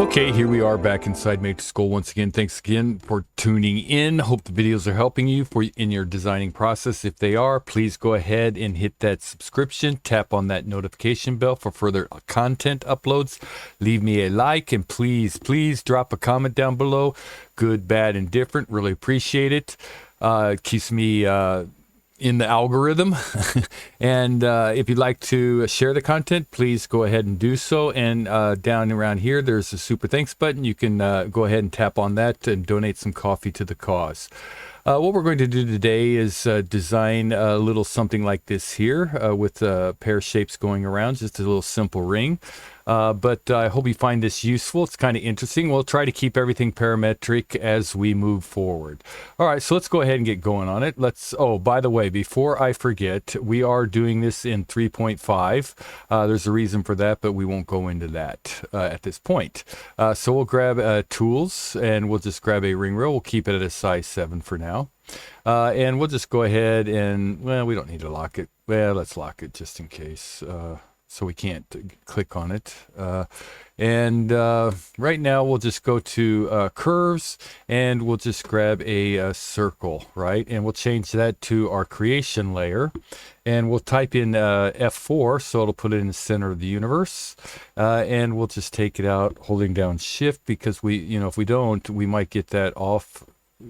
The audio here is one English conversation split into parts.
Okay, here we are back inside MatrixGold once again. Thanks again for tuning in. Hope the videos are helping you in your designing process. If they are, please go ahead and hit that subscription. Tap on that notification bell for further content uploads. Leave me a like, and please drop a comment down below. Good, bad, and different. Really appreciate it. Keeps me in the algorithm. And if you'd like to share the content, please go ahead and do so. And down around here, there's a super thanks button. You can go ahead and tap on that and donate some coffee to the cause. What we're going to do today is design a little something like this here with pear shapes going around, just a little simple ring. But I hope you find this useful. It's kind of interesting. We'll try to keep everything parametric as we move forward. All right, so let's go ahead and get going on it. Oh, by the way, before I forget, we are doing this in 3.5. There's a reason for that, but we won't go into that at this point. So we'll grab tools, and we'll just grab a ring reel. We'll keep it at a size 7 for now. And we'll just go ahead and, well, we don't need to lock it. Well, let's lock it just in case. So we can't click on it. Right now we'll just go to curves, and we'll just grab a circle, right? And we'll change that to our creation layer, and we'll type in F4, so it'll put it in the center of the universe. And we'll just take it out holding down shift, because if we don't, we might get that off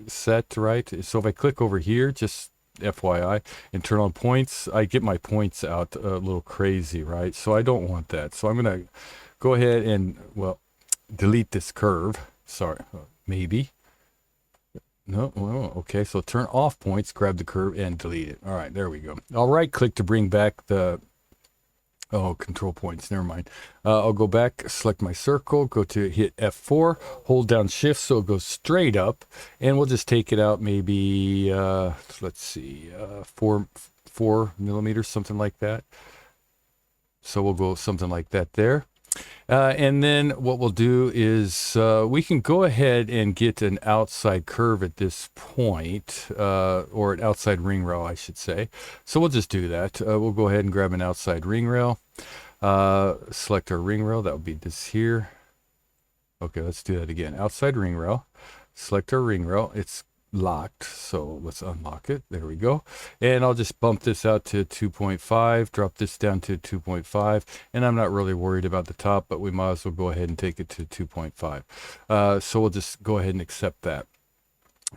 set, right? So if I click over here, just FYI, and turn on points, I get my points out a little crazy, right? So I don't want that. So I'm going to go ahead and, well, delete this curve. Sorry, maybe. No, well, okay, so turn off points, grab the curve, and delete it. All right, there we go. I'll right click to bring back the, control points, never mind. I'll go back, select my circle, go to hit F4, hold down shift so it goes straight up, and we'll just take it out maybe, let's see, 4 millimeters, something like that. So we'll go something like that there. And then what we'll do is we can go ahead and get an outside curve at this point, or an outside ring rail, I should say. So we'll just do that. We'll go ahead and grab an outside ring rail, select our ring rail. That would be this here. Okay, let's do that again. Outside ring rail, select our ring rail. It's locked, so let's unlock it. There we go. And I'll just bump this out to 2.5, drop this down to 2.5, and I'm not really worried about the top, but we might as well go ahead and take it to 2.5. So we'll just go ahead and accept that.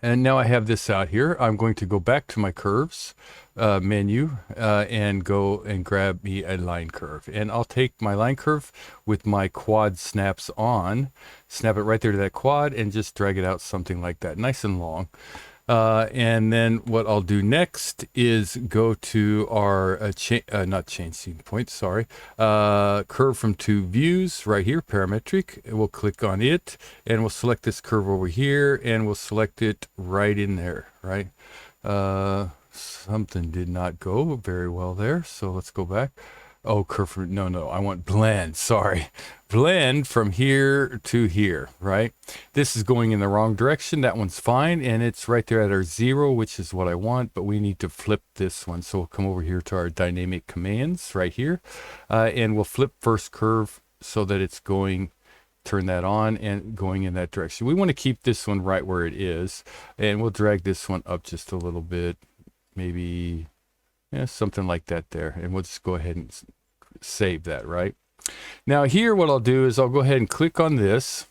And now I have this out here. I'm going to go back to my curves menu and go and grab me a line curve. And I'll take my line curve with my quad snaps on, snap it right there to that quad, and just drag it out something like that, nice and long. And then what I'll do next is go to our not change scene point, sorry, curve from 2 views right here, parametric. We'll click on it, and we'll select this curve over here, and we'll select it right in there, right? Something did not go very well there, so let's go back. Oh, curve from, no, I want blend, sorry. Blend from here to here, right? This is going in the wrong direction. That one's fine, and it's right there at our 0, which is what I want, but we need to flip this one. So we'll come over here to our dynamic commands right here, and we'll flip first curve so that it's going, turn that on and going in that direction. We want to keep this one right where it is, and we'll drag this one up just a little bit, maybe, yeah, something like that there, and we'll just go ahead and save that, right? Now here what I'll do is I'll go ahead and click on this,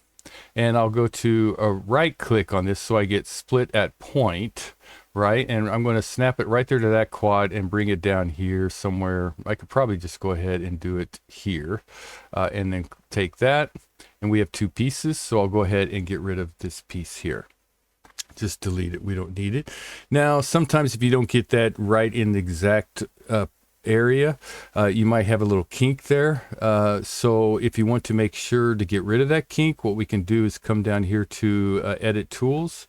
and I'll go to a right click on this so I get split at point, right? And I'm going to snap it right there to that quad and bring it down here somewhere. I could probably just go ahead and do it here, and then take that, and we have 2 pieces, so I'll go ahead and get rid of this piece here. Just delete it, we don't need it. Now sometimes if you don't get that right in the exact area, you might have a little kink there. So if you want to make sure to get rid of that kink, what we can do is come down here to edit tools,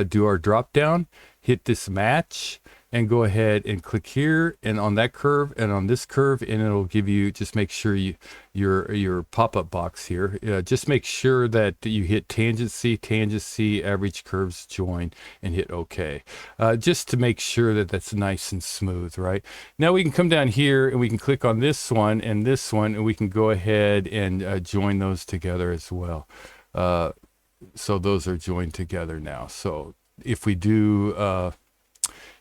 do our drop down, hit this match, and go ahead and click here and on that curve and on this curve, and it'll give you, just make sure your pop-up box here, just make sure that you hit tangent C, average curves join, and hit OK, just to make sure that that's nice and smooth. Right now we can come down here and we can click on this one, and we can go ahead and join those together as well. So those are joined together now. So if we do,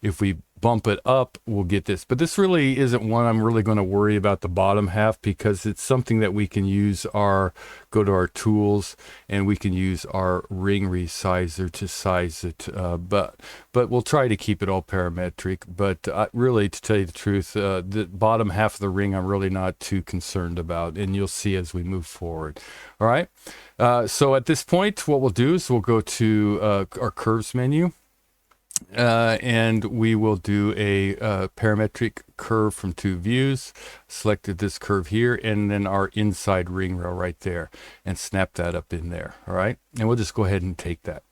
if we bump it up, we'll get this. But this really isn't one I'm really going to worry about the bottom half, because it's something that we can use go to our tools, and we can use our ring resizer to size it. But we'll try to keep it all parametric. But really, to tell you the truth, the bottom half of the ring I'm really not too concerned about, and you'll see as we move forward. All right. So at this point, what we'll do is we'll go to our curves menu. And we will do a parametric curve from two views. Selected this curve here, and then our inside ring rail right there, and snap that up in there. All right, and we'll just go ahead and take that.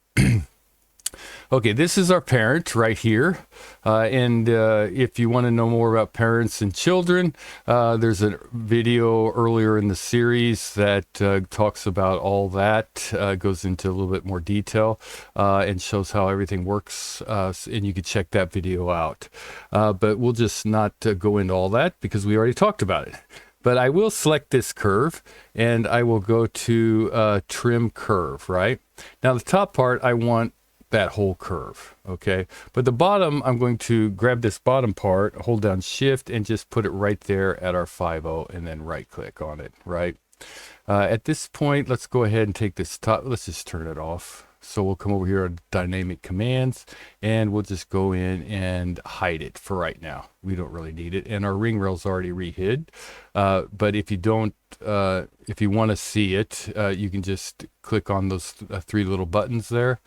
Okay, this is our parent right here. And if you want to know more about parents and children, there's a video earlier in the series that talks about all that, goes into a little bit more detail, and shows how everything works. And you can check that video out. But we'll just not go into all that because we already talked about it. But I will select this curve, and I will go to trim curve, right? Now the top part, I want that whole curve, okay? But the bottom, I'm going to grab this bottom part, hold down shift, and just put it right there at our 5.0, and then right click on it, right? At this point, let's go ahead and take this top, let's just turn it off. So we'll come over here on dynamic commands, and we'll just go in and hide it for right now. We don't really need it, and our ring rail's already re-hid. But if you don't, if you want to see it, you can just click on those three little buttons there,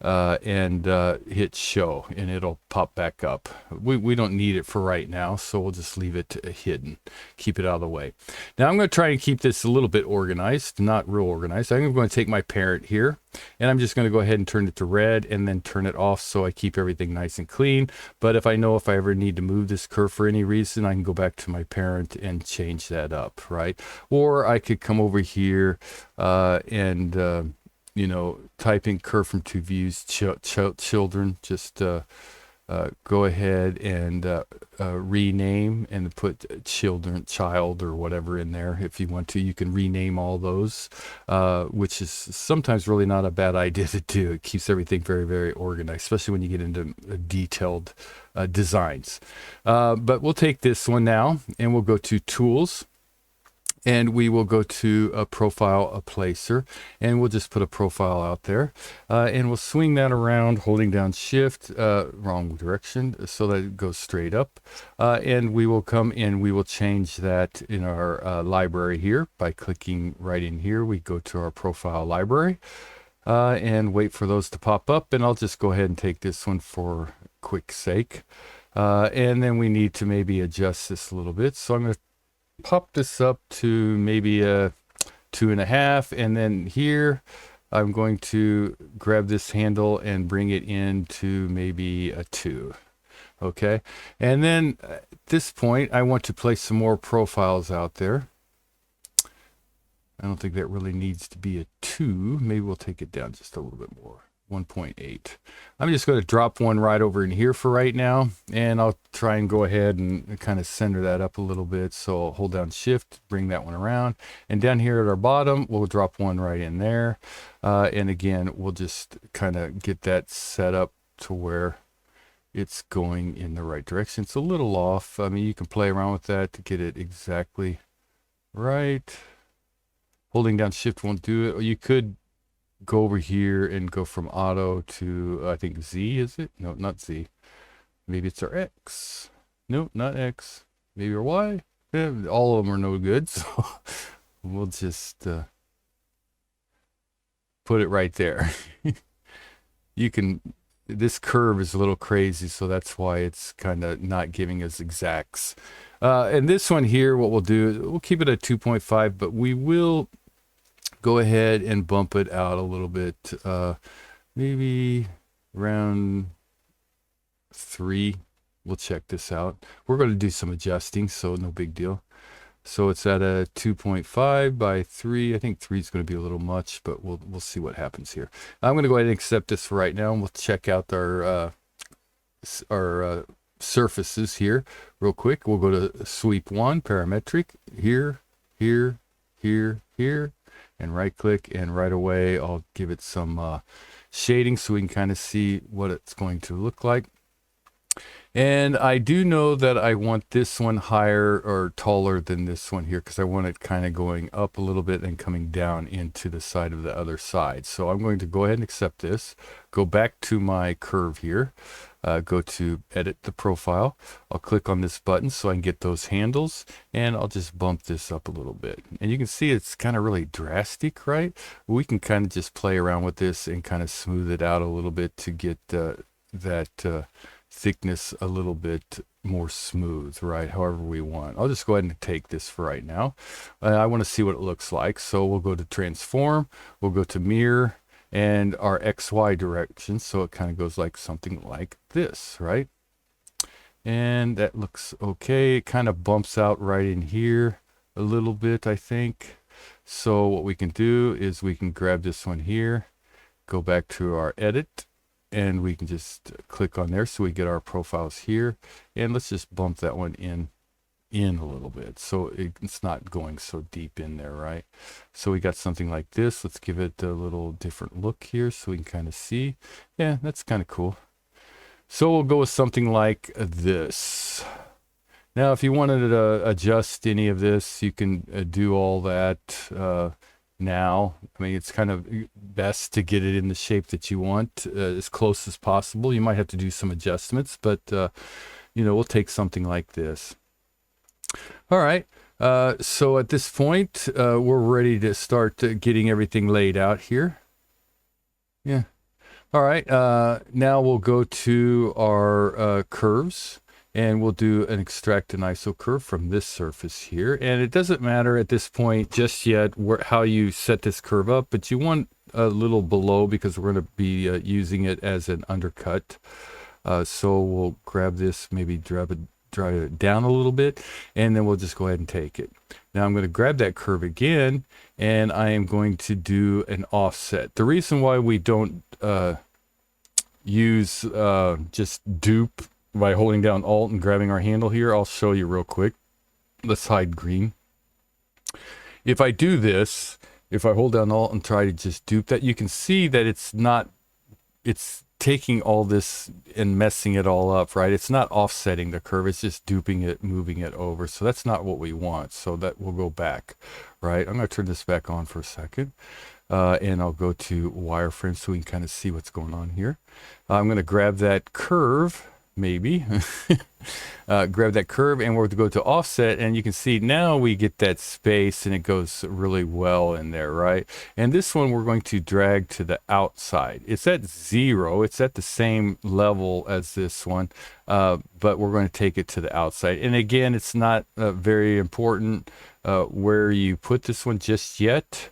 and hit show, and it'll pop back up. We don't need it for right now, so we'll just leave it hidden, keep it out of the way. Now I'm going to try and keep this a little bit organized, not real organized. I'm going to take my parent here, and I'm just going to go ahead and turn it to red, and then turn it off so I keep everything nice and clean. But if I ever need to move this curve for any reason, I can go back to my parent and change that up, right? Or I could come over here and you know, type in curve from two views, children, just go ahead and rename and put children, child, or whatever in there. If you want to, you can rename all those, which is sometimes really not a bad idea to do. It keeps everything very, very organized, especially when you get into detailed designs. But we'll take this one now, and we'll go to tools. And we will go to a profile, a placer, and we'll just put a profile out there, and we'll swing that around, holding down shift, wrong direction, so that it goes straight up. And we will come in, we will change that in our library here by clicking right in here. We go to our profile library, and wait for those to pop up. And I'll just go ahead and take this one for quick sake. And then we need to maybe adjust this a little bit. So I'm going to pop this up to maybe a 2.5, and then here I'm going to grab this handle and bring it into maybe a 2. Okay, and then at this point I want to place some more profiles out there. I don't think that really needs to be a 2. Maybe we'll take it down just a little bit more. 1.8. I'm just going to drop one right over in here for right now, and I'll try and go ahead and kind of center that up a little bit. So I'll hold down shift, bring that one around, and down here at our bottom we'll drop one right in there, and again we'll just kind of get that set up to where it's going in the right direction. It's a little off. I mean, you can play around with that to get it exactly right. Holding down shift won't do it. Or you could go over here and go from auto to, I think Z, is it? No, not Z. Maybe it's our X. No, not X. Maybe our Y. Yeah, all of them are no good, so we'll just put it right there. You can, this curve is a little crazy, so that's why it's kind of not giving us exacts. And this one here, what we'll do is we'll keep it at 2.5, but we will go ahead and bump it out a little bit, maybe around 3. We'll check this out. We're going to do some adjusting, so no big deal. So it's at a 2.5 by 3. I think 3 is going to be a little much, but we'll see what happens here. I'm going to go ahead and accept this for right now, and we'll check out our surfaces here real quick. We'll go to sweep 1, parametric, here, here, here, here. and right click, and right away I'll give it some shading so we can kind of see what it's going to look like. And I do know that I want this one higher or taller than this one here, because I want it kind of going up a little bit and coming down into the side of the other side. So I'm going to go ahead and accept this, go back to my curve here, go to edit the profile. I'll click on this button so I can get those handles, and I'll just bump this up a little bit. And you can see it's kind of really drastic, right? We can kind of just play around with this and kind of smooth it out a little bit to get that thickness a little bit more smooth, right? However we want. I'll just go ahead and take this for right now. I want to see what it looks like. So we'll go to transform, we'll go to mirror and our XY direction. So it kind of goes like something like this, right? And that looks okay. It kind of bumps out right in here a little bit, I think. So what we can do is we can grab this one here, go back to our edit, and we can just click on there so we get our profiles here, and let's just bump that one in a little bit so it's not going so deep in there, right? So we got something like this. Let's give it a little different look here so we can kind of see. Yeah, that's kind of cool. So we'll go with something like this. Now if you wanted to adjust any of this, you can do all that now. I mean, it's kind of best to get it in the shape that you want, as close as possible. You might have to do some adjustments, but you know, we'll take something like this. All right, so at this point we're ready to start getting everything laid out here. Yeah. All right, now we'll go to our curves, and we'll do an extract an ISO curve from this surface here. And it doesn't matter at this point just yet how you set this curve up, but you want a little below because we're going to be using it as an undercut. So we'll grab this, maybe drive it down a little bit, and then we'll just go ahead and take it. Now I'm going to grab that curve again, and I am going to do an offset. The reason why we don't use just dupe by holding down Alt and grabbing our handle here, I'll show you real quick. Let's hide green. If I do this, if I hold down Alt and try to just dupe that, you can see that it's taking all this and messing it all up, right? It's not offsetting the curve, it's just duping it, moving it over. So that's not what we want. So that will go back, right? I'm going to turn this back on for a second. And I'll go to wireframe so we can kind of see what's going on here. I'm going to grab that curve, maybe grab that curve, and we're going to go to offset, and you can see now we get that space and it goes really well in there, right? And this one we're going to drag to the outside. It's at 0, it's at the same level as this one, but we're going to take it to the outside. And again, it's not very important where you put this one just yet.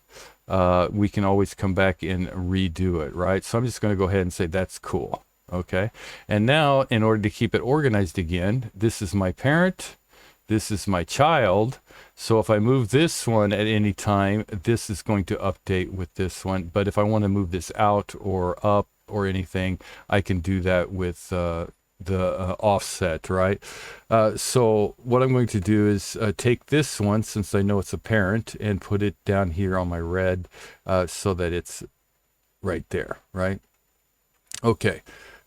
We can always come back and redo it, right? So I'm just going to go ahead and say that's cool. Okay, and now in order to keep it organized again, this is my parent, this is my child. So if I move this one at any time, this is going to update with this one. But if I want to move this out or up or anything, I can do that with the offset, right? So what I'm going to do is take this one, since I know it's a parent, and put it down here on my red so that it's right there, right? Okay.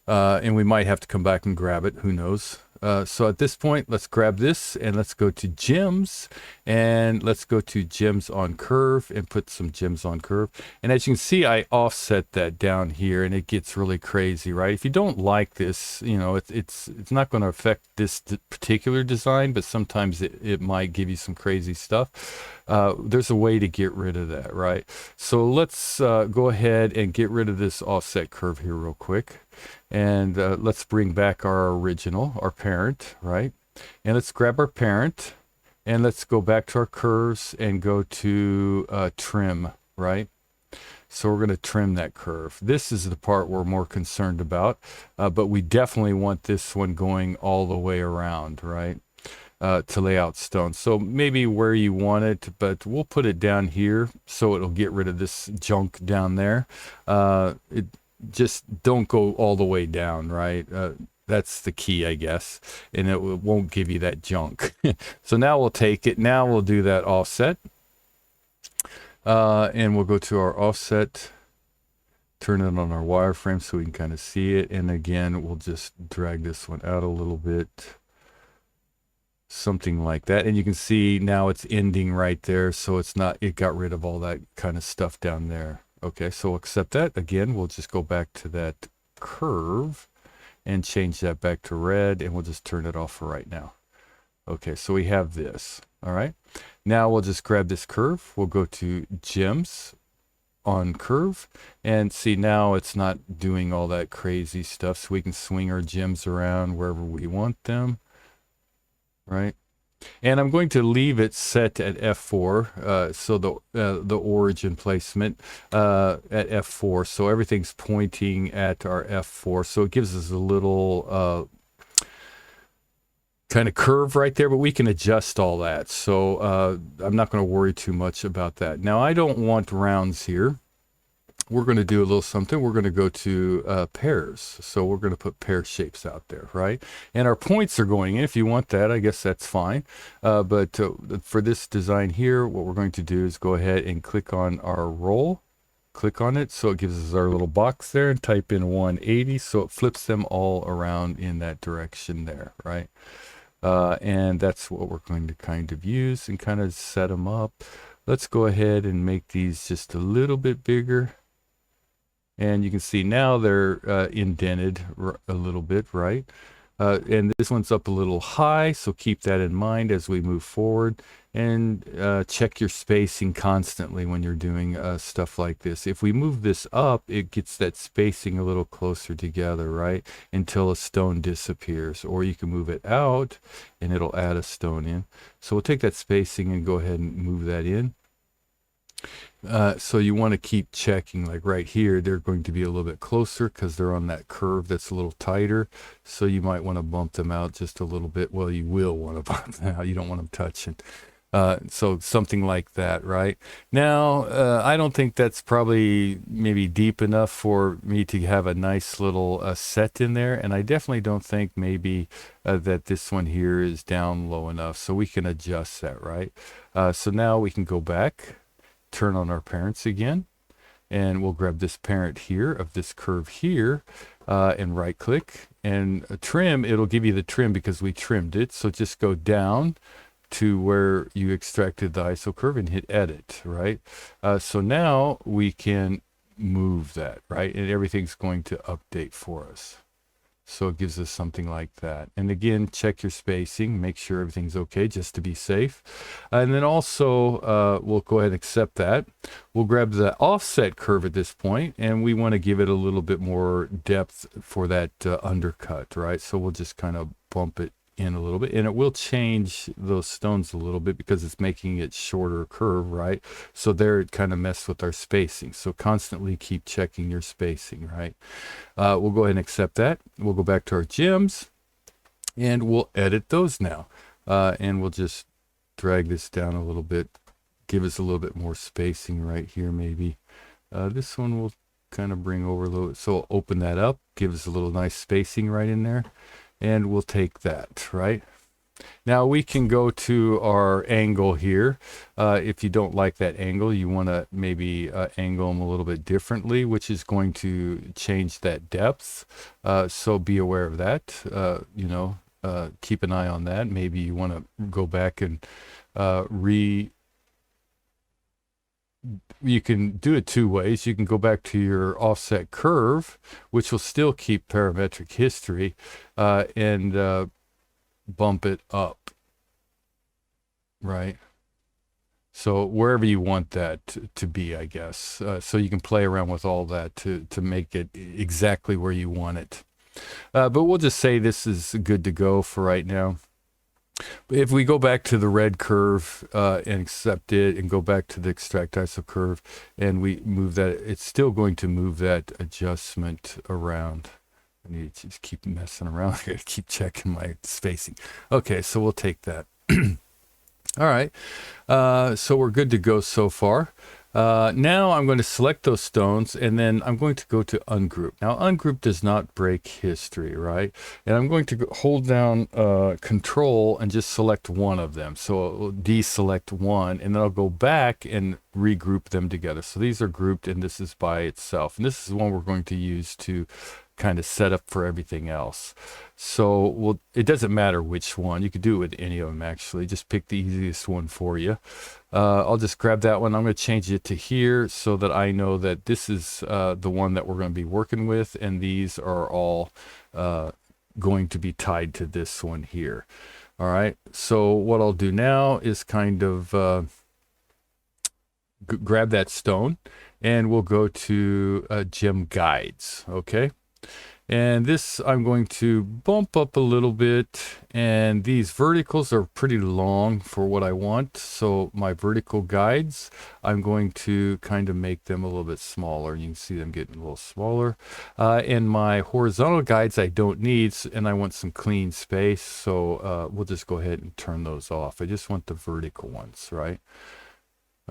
And we might have to come back and grab it, who knows. So at this point, let's grab this and let's go to gems, and let's go to gems on curve and put some gems on curve. And as you can see, I offset that down here and it gets really crazy, right? If you don't like this, you know, it's not going to affect this particular design, but sometimes it might give you some crazy stuff. There's a way to get rid of that, right? So let's go ahead and get rid of this offset curve here real quick. And let's bring back our original, our parent, right? And let's grab our parent, and let's go back to our curves and go to trim, right? So we're going to trim that curve. This is the part we're more concerned about, but we definitely want this one going all the way around, right? To lay out stone. So maybe where you want it, but we'll put it down here so it'll get rid of this junk down there. Just don't go all the way down, right? That's the key, I guess, and it won't give you that junk. So now we'll take it. Now we'll do that offset. And we'll go to our offset, turn it on our wireframe so we can kind of see it. And again, we'll just drag this one out a little bit, something like that. And you can see now it's ending right there. So it's not, it got rid of all that kind of stuff down there. Okay, so we'll accept that. Again, we'll just go back to that curve and change that back to red, and we'll just turn it off for right now. Okay, so we have this. All right, now we'll just grab this curve. We'll go to gems on curve, and see now it's not doing all that crazy stuff, so we can swing our gems around wherever we want them, right? And I'm going to leave it set at F4, so the origin placement at F4, so everything's pointing at our F4, so it gives us a little kind of curve right there, but we can adjust all that, so I'm not going to worry too much about that. Now I don't want rounds here. We're going to do a little something. We're going to go to pairs. So we're going to put pair shapes out there, right? And our points are going in. If you want that, I guess that's fine. But for this design here, what we're going to do is go ahead and click on our roll. Click on it. So it gives us our little box there, and type in 180. So it flips them all around in that direction there, right? And that's what we're going to kind of use and kind of set them up. Let's go ahead and make these just a little bit bigger. And you can see now they're indented a little bit, right? And this one's up a little high, so keep that in mind as we move forward. And check your spacing constantly when you're doing stuff like this. If we move this up, it gets that spacing a little closer together, right? Until a stone disappears. Or you can move it out, and it'll add a stone in. So we'll take that spacing and go ahead and move that in. So you want to keep checking, like right here, they're going to be a little bit closer because they're on that curve that's a little tighter. So you might want to bump them out just a little bit. Well, you will want to bump them out. You don't want them touching. So something like that, right? Now, I don't think that's probably maybe deep enough for me to have a nice little set in there. And I definitely don't think maybe that this one here is down low enough. So we can adjust that, right? So now we can go back. Turn on our parents again, and we'll grab this parent here of this curve here, and right click and trim. It'll give you the trim because we trimmed it. So just go down to where you extracted the ISO curve and hit edit, right? So now we can move that, right? And everything's going to update for us. So it gives us something like that. And again, check your spacing, make sure everything's okay just to be safe. And then also, we'll go ahead and accept that. We'll grab the offset curve at this point, and we want to give it a little bit more depth for that undercut, right? So we'll just kind of bump it in a little bit, and it will change those stones a little bit because it's making it shorter curve, right? So there it kind of messed with our spacing. So constantly keep checking your spacing, right? We'll go ahead and accept that. We'll go back to our gems, and we'll edit those now. And we'll just drag this down a little bit, give us a little bit more spacing right here maybe. This one will kind of bring over a little bit. So we'll open that up, give us a little nice spacing right in there. And we'll take that, right? Now we can go to our angle here. If you don't like that angle, you want to maybe angle them a little bit differently, which is going to change that depth. So be aware of that. Keep an eye on that. Maybe you want to go back and you can do it two ways. You can go back to your offset curve, which will still keep parametric history, and bump it up, right? So wherever you want that to be, I guess. So you can play around with all that to make it exactly where you want it. But we'll just say this is good to go for right now. If we go back to the red curve and accept it, and go back to the extract ISO curve, and we move that, it's still going to move that adjustment around. I need to just keep messing around here, keep checking my spacing. Okay, so we'll take that. All right, so we're good to go so far. Now I'm going to select those stones, and then I'm going to go to ungroup. Now ungroup does not break history, right? And I'm going to hold down control and just select one of them. So I'll deselect one, and then I'll go back and regroup them together. So these are grouped, and this is by itself. And this is one we're going to use to kind of set up for everything else. So it doesn't matter which one. You could do it with any of them, actually. Just pick the easiest one for you. I'll just grab that one. I'm going to change it to here so that I know that this is the one that we're going to be working with, and these are all going to be tied to this one here. All right, so what I'll do now is kind of grab that stone, and we'll go to gem guides. Okay, and this I'm going to bump up a little bit, and these verticals are pretty long for what I want. So my vertical guides, I'm going to kind of make them a little bit smaller. You can see them getting a little smaller. And my horizontal guides I don't need, and I want some clean space. So we'll just go ahead and turn those off. I just want the vertical ones, right?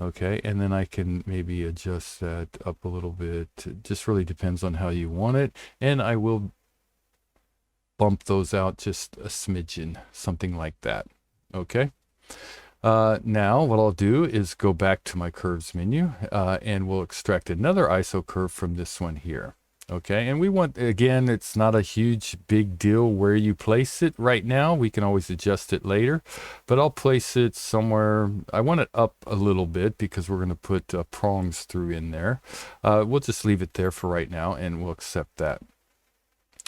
Okay, and then I can maybe adjust that up a little bit. It just really depends on how you want it. And I will bump those out just a smidgen, something like that. Okay. Now what I'll do is go back to my curves menu, and we'll extract another ISO curve from this one here. Okay, and we want, again, it's not a huge big deal where you place it right now. We can always adjust it later, but I'll place it somewhere. I want it up a little bit because we're going to put prongs through in there. We'll just leave it there for right now, and we'll accept that.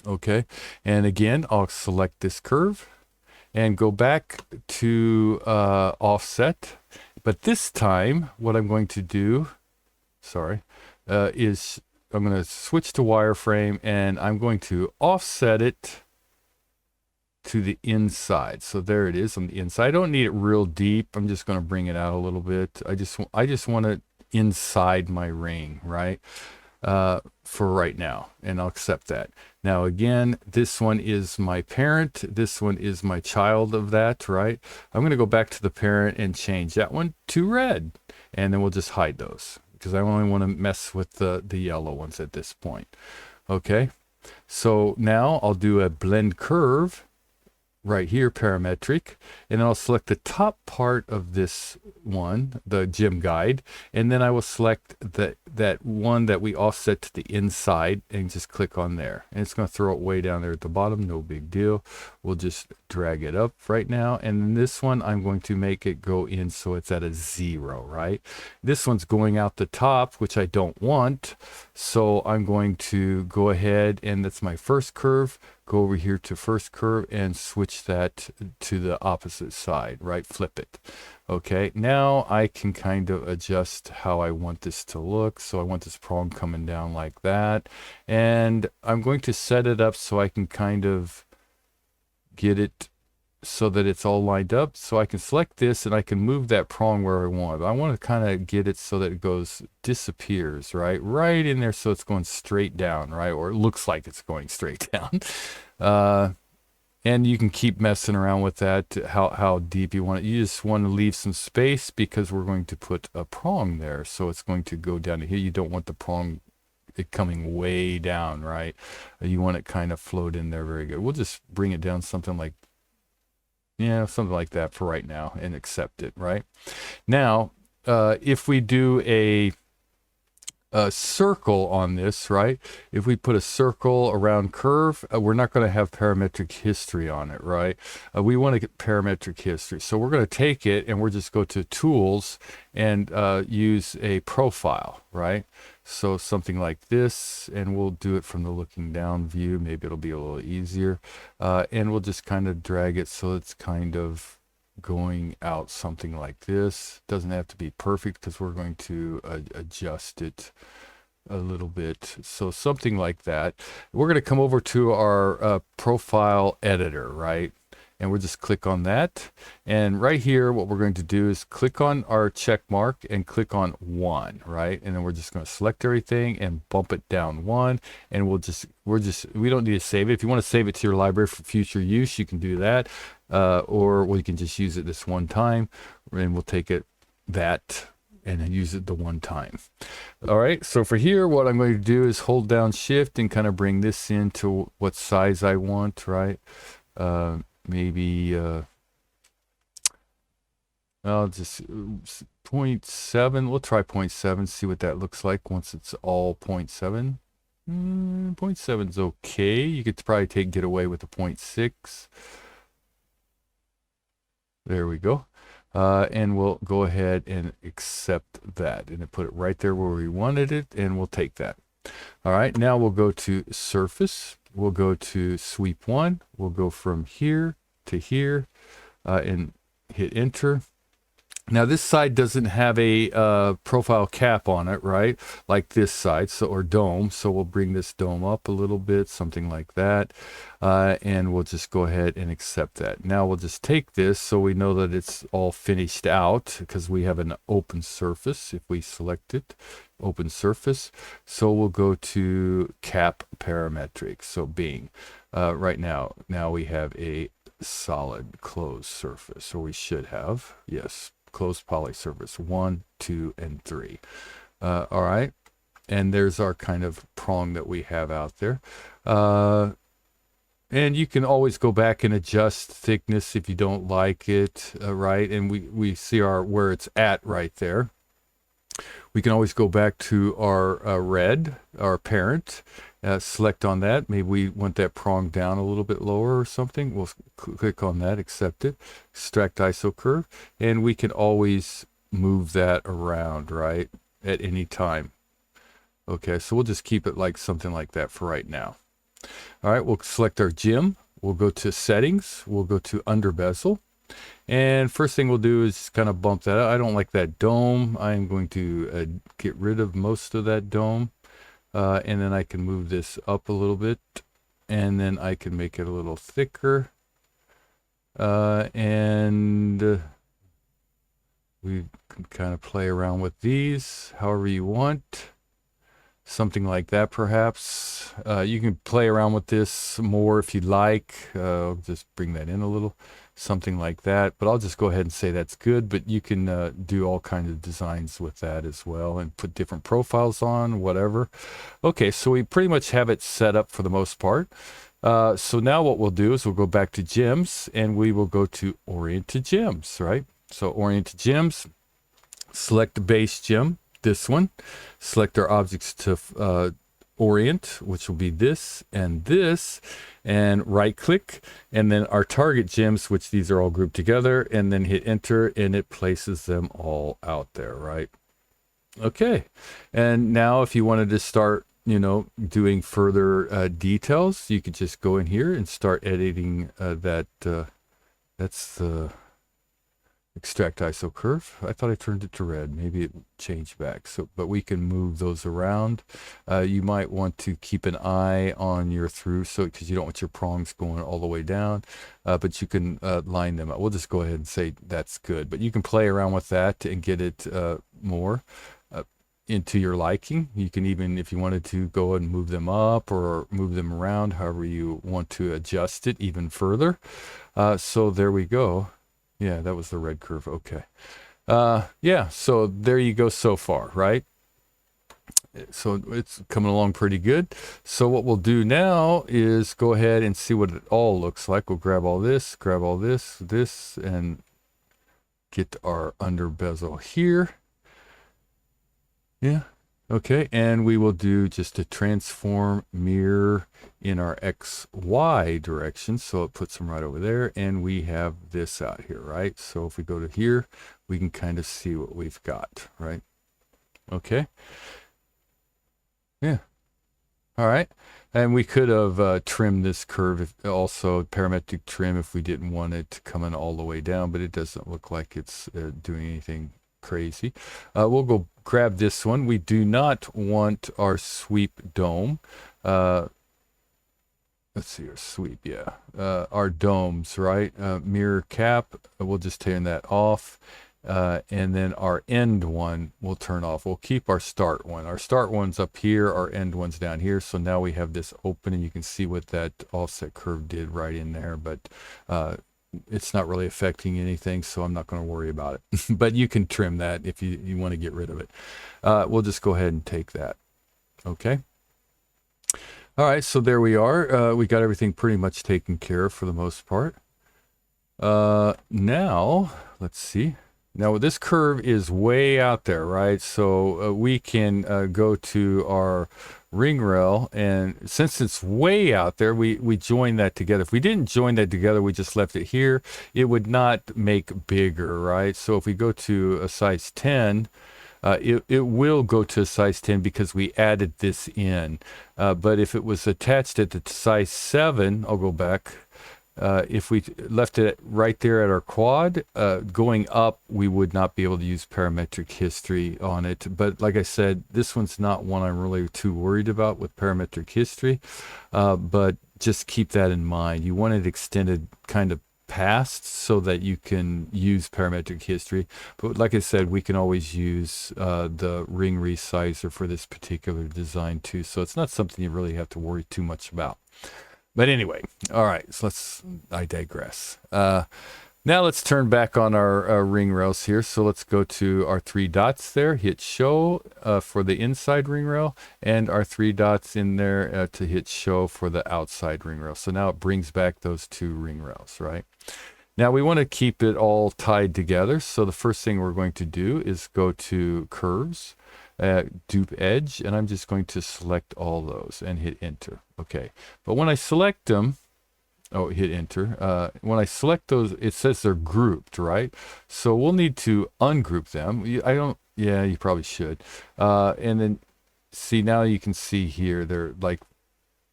Okay, and again, I'll select this curve and go back to offset. But this time, what I'm going to do, is I'm going to switch to wireframe, and I'm going to offset it to the inside. So there it is on the inside. I don't need it real deep. I'm just going to bring it out a little bit. I just want it inside my ring, right? For right now, and I'll accept that. Now again, this one is my parent, this one is my child of that, right? I'm going to go back to the parent and change that one to red, and then we'll just hide those because I only want to mess with the yellow ones at this point. Okay, so now I'll do a blend curve right here, parametric, and then I'll select the top part of this one, the gem guide, and then I will select that one that we offset to the inside and just click on there, and it's going to throw it way down there at the bottom. No big deal. We'll just drag it up right now, and then this one I'm going to make it go in so it's at a 0, right? This one's going out the top, which I don't want, so I'm going to go ahead, and that's my first curve. Go over here to first curve and switch that to the opposite side, right? Flip it. Okay, now I can kind of adjust how I want this to look. So I want this prong coming down like that. And I'm going to set it up so I can kind of get it so that it's all lined up. So I can select this and I can move that prong where I want. But I want to kind of get it so that it disappears, right? Right in there, so it's going straight down, right? Or it looks like it's going straight down. And you can keep messing around with that, how deep you want it. You just want to leave some space because we're going to put a prong there. So it's going to go down to here. You don't want the prong coming way down, right? You want it kind of float in there very good. We'll just bring it down something like, yeah, something like that for right now and accept it, right? Now, if we do a circle on this, right? If we put a circle around curve, we're not going to have parametric history on it, right? We want to get parametric history. So we're going to take it and we're just go to tools and use a profile, right? So something like this, and we'll do it from the looking down view. Maybe it'll be a little easier. And we'll just kind of drag it so it's kind of going out something like this. Doesn't have to be perfect because we're going to adjust it a little bit. So something like that. We're going to come over to our profile editor, right? And we'll just click on that. And right here, what we're going to do is click on our check mark and click on 1, right? And then we're just going to select everything and bump it down 1. And we don't need to save it. If you want to save it to your library for future use, you can do that. Or we can just use it this one time, and we'll take it that and then use it the one time. All right, so for here, what I'm going to do is hold down shift and kind of bring this into what size I want, right? Maybe I'll just 0.7. We'll try 0.7, see what that looks like once it's all 0.7. 0.7 is okay. You could probably get away with a 0.6. There we go. And we'll go ahead and accept that and put it right there where we wanted it, and we'll take that. All right, now we'll go to surface. We'll go to sweep 1. We'll go from here to here and hit enter. Now this side doesn't have a profile cap on it, right? Like this side, so, or dome. So we'll bring this dome up a little bit, something like that. And we'll just go ahead and accept that. Now we'll just take this so we know that it's all finished out, because we have an open surface. If we select it, open surface. So we'll go to cap parametric. So Bing. Right now we have a solid closed surface, or we should have, yes. Closed poly surface 1, 2, and 3. All right, and there's our kind of prong that we have out there. And you can always go back and adjust thickness if you don't like it, right? And we see where it's at right there. We can always go back to our red, our parent, select on that. Maybe we want that prong down a little bit lower or something. We'll click on that, accept it, extract ISO curve, and we can always move that around, right, at any time. Okay, so we'll just keep it like something like that for right now. All right, we'll select our gem. We'll go to settings. We'll go to under bezel. And first thing we'll do is kind of bump that out. I don't like that dome. I'm going to get rid of most of that dome. And then I can move this up a little bit. And then I can make it a little thicker. And we can kind of play around with these however you want. Something like that, perhaps. You can play around with this more if you'd like. I'll just bring that in a little. Something like that, but I'll just go ahead and say that's good. But you can do all kinds of designs with that as well, and put different profiles on, whatever. Okay, so we pretty much have it set up for the most part. So now what we'll do is we'll go back to gems, and we will go to orient to gems, right? So orient to gems, select the base gem, this one, select our objects to orient, which will be this, and right click, and then our target gems, which these are all grouped together, and then hit enter, and it places them all out there, right? Okay, and now if you wanted to start, doing further details, you could just go in here and start editing that. That's the extract ISO curve. I thought I turned it to red. Maybe it changed back. So, but we can move those around. You might want to keep an eye on your through, so because you don't want your prongs going all the way down. But you can line them up. We'll just go ahead and say that's good. But you can play around with that and get it more into your liking. You can even, if you wanted to, go and move them up or move them around, however you want to adjust it even further. So there we go. Yeah, that was the red curve. Okay. Yeah, so there you go so far, right? So it's coming along pretty good. So what we'll do now is go ahead and see what it all looks like. We'll grab all this, and get our under bezel here. Yeah. Okay, and we will do just a transform mirror in our XY direction. So it puts them right over there, and we have this out here, right? So if we go to here, we can kind of see what we've got, right? Okay. Yeah. All right. And we could have trimmed this curve, also parametric trim, if we didn't want it coming all the way down, but it doesn't look like it's doing anything crazy. We'll go grab this one. We do not want our sweep dome. Let's see, our sweep, yeah. Our domes, right? Mirror cap, we'll just turn that off. And then our end one will turn off. We'll keep our start one. Our start one's up here, our end one's down here. So now we have this open, and you can see what that offset curve did right in there. But it's not really affecting anything, so I'm not going to worry about it. But you can trim that if you want to get rid of it. We'll just go ahead and take that. Okay. All right, so there we are. We got everything pretty much taken care of for the most part. Now, let's see. Now this curve is way out there, right? So we can go to our ring rail, and since it's way out there, we join that together. If we didn't join that together, we just left it here, it would not make bigger, right? So if we go to a size 10, it will go to a size 10 because we added this in. But if it was attached at the size 7, I'll go back. If we left it right there at our quad, going up, we would not be able to use parametric history on it. But like I said, this one's not one I'm really too worried about with parametric history. But just keep that in mind. You want it extended kind of past so that you can use parametric history. But like I said, we can always use the ring resizer for this particular design too. So it's not something you really have to worry too much about. But anyway, all right, so I digress. Now let's turn back on our ring rails here. So let's go to our 3 dots there, hit show for the inside ring rail, and our 3 dots in there to hit show for the outside ring rail. So now it brings back those 2 ring rails, right? Now we want to keep it all tied together. So the first thing we're going to do is go to curves, dupe edge, and I'm just going to select all those and hit enter. Okay, but when I select them, hit enter. When I select those, it says they're grouped, right? So we'll need to ungroup them. Yeah, you probably should. And then see, now you can see here, they're like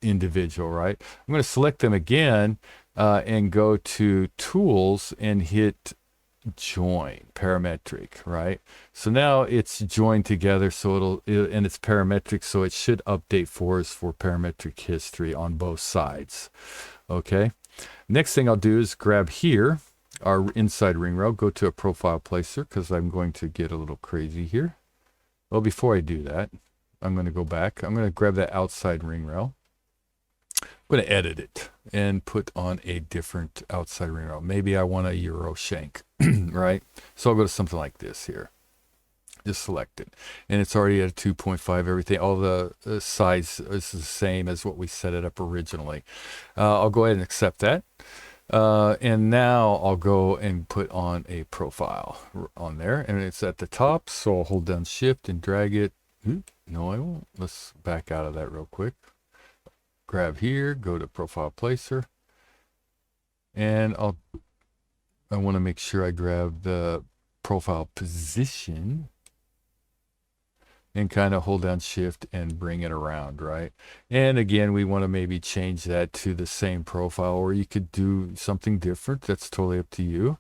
individual, right? I'm going to select them again and go to tools and hit join parametric, right? So now it's joined together, so and it's parametric, so it should update for us for parametric history on both sides. Okay, next thing I'll do is grab here our inside ring rail, go to a profile placer because I'm going to get a little crazy here. Well, before I do that, I'm going to go back. I'm going to grab that outside ring rail. I'm going to edit it and put on a different outside ring rail. Maybe I want a Euro shank, right? So I'll go to something like this here. Just select it. And it's already at a 2.5, everything. All the size is the same as what we set it up originally. I'll go ahead and accept that. And now I'll go and put on a profile on there. And it's at the top, so I'll hold down shift and drag it. No, I won't. Let's back out of that real quick. Grab here, go to profile placer, and I want to make sure I grab the profile position and kind of hold down shift and bring it around, right? And again, we want to maybe change that to the same profile, or you could do something different. That's totally up to you.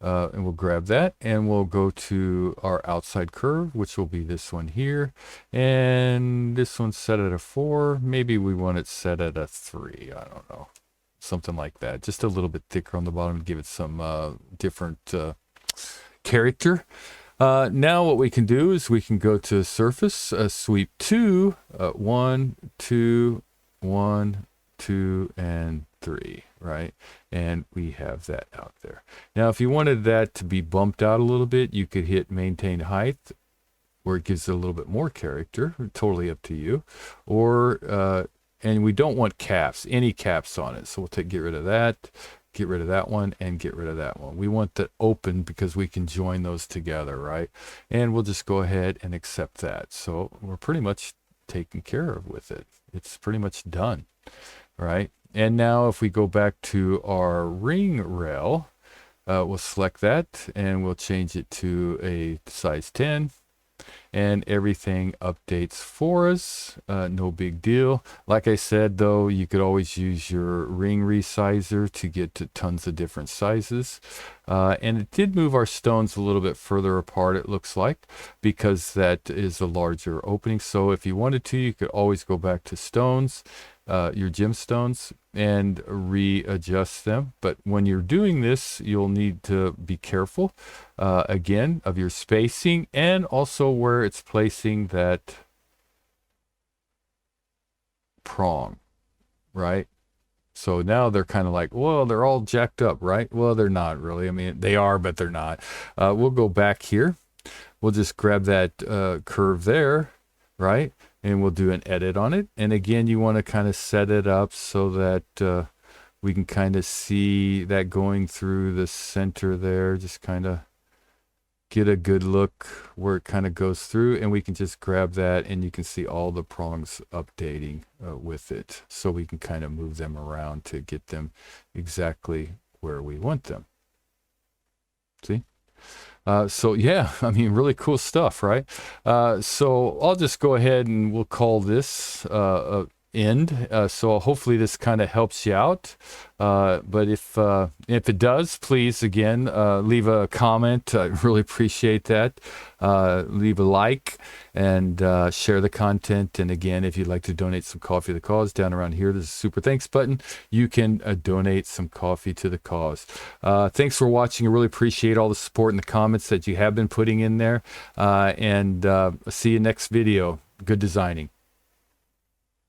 And we'll grab that and we'll go to our outside curve, which will be this one here. And this one's set at a 4. Maybe we want it set at a 3. I don't know. Something like that. Just a little bit thicker on the bottom to give it some different character. Now what we can do is we can go to surface, sweep 2, 1, 2, 1, 2, and 3, right? And we have that out there. Now, if you wanted that to be bumped out a little bit, you could hit maintain height, where it gives it a little bit more character. Totally up to you. Or, and we don't want caps, any caps on it. So we'll get rid of that, get rid of that one, and get rid of that one. We want that open because we can join those together, right? And we'll just go ahead and accept that. So we're pretty much taken care of with it. It's pretty much done, right? And now if we go back to our ring rail, we'll select that and we'll change it to a size 10. And everything updates for us. No big deal. Like I said, though, you could always use your ring resizer to get to tons of different sizes. And it did move our stones a little bit further apart, it looks like, because that is a larger opening. So if you wanted to, you could always go back to stones, your gemstones, and readjust them. But when you're doing this, you'll need to be careful, again, of your spacing and also where it's placing that prong, right? So now they're kind of like, well, they're all jacked up, right? Well, they're not really. I mean, they are, but they're not. We'll go back here. We'll just grab that curve there, right? And we'll do an edit on it. And again, you want to kind of set it up so that we can kind of see that going through the center there. Just kind of get a good look where it kind of goes through, and we can just grab that and you can see all the prongs updating with it. So we can kind of move them around to get them exactly where we want them. See? So yeah, I mean, really cool stuff, right? So I'll just go ahead and we'll call this end. So hopefully this kind of helps you out. But if it does, please again leave a comment. I really appreciate that. Leave a like and share the content. And again, if you'd like to donate some coffee to the cause, down around here there's a super thanks button. You can donate some coffee to the cause. Thanks for watching. I really appreciate all the support and the comments that you have been putting in there. And see you next video. Good designing.